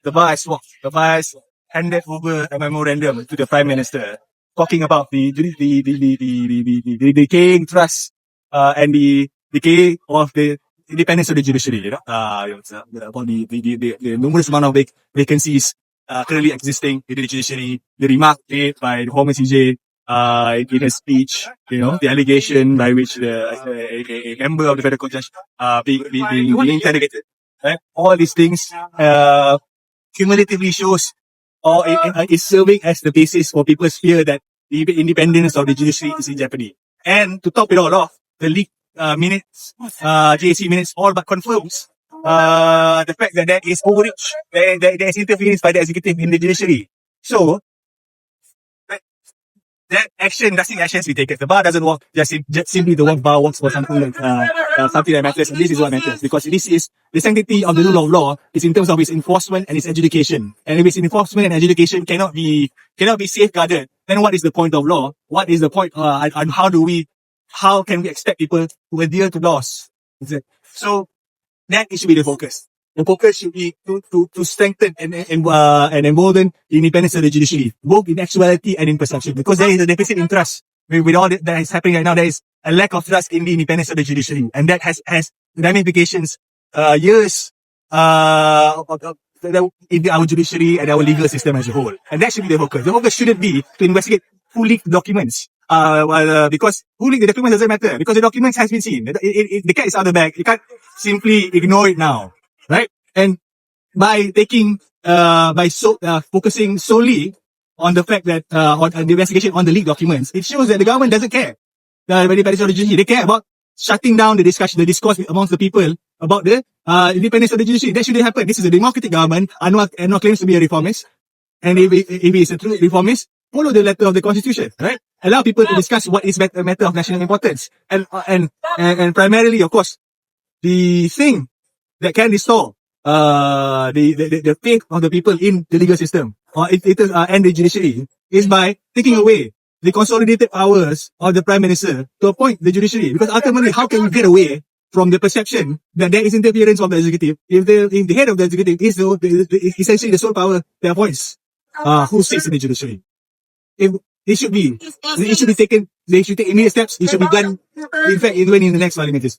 the bar has handed over a memorandum to the Prime Minister talking about the decaying trust and the decay of the independence of the judiciary, about the numerous amount of vacancies currently existing in the judiciary, the remark made by the former CJ in a speech, the allegation by which a member of the federal court judge being interrogated. Right? All these things cumulatively shows or is serving as the basis for people's fear that the independence of the judiciary is in jeopardy. And to top it all off, the leaked minutes, JAC minutes, all but confirms the fact that there is overreach, there is interference by the executive in the judiciary. So, that drastic actions we take. The bar doesn't work just simply the bar works for something like something that matters. And this is what matters, because this is the sanctity of the rule of law is in terms of its enforcement and its adjudication. And if its enforcement and adjudication cannot be safeguarded, then what is the point of law? What is the point? And how can we expect people to adhere to laws? So that should be the focus. The focus should be to strengthen and embolden the independence of the judiciary, both in actuality and in perception, because there is a deficit in trust. With all that is happening right now, there is a lack of trust in the independence of the judiciary, and that has ramifications years in our judiciary and our legal system as a whole. And that should be the focus. The focus shouldn't be to investigate who leaked documents. Because who leaked the documents doesn't matter, because the documents has been seen. The cat is out of the bag. You can't simply ignore it now. Right? And by focusing solely on the fact that, on the investigation on the leaked documents, it shows that the government doesn't care. They care about shutting down the discourse amongst the people about the, independence of the judiciary. That shouldn't happen. This is a democratic government. Anwar claims to be a reformist. And if he is a true reformist, follow the letter of the constitution, right? Allow people to discuss what is a matter of national importance. And primarily, of course, the thing that can restore the faith of the people in the legal system and the judiciary is by taking away the consolidated powers of the Prime Minister to appoint the judiciary. Because ultimately, how can we get away from the perception that there is interference of the executive if the head of the executive is essentially the sole power that appoints who sits in the judiciary? They should take immediate steps. It should be done, in fact, even in the next 5 minutes.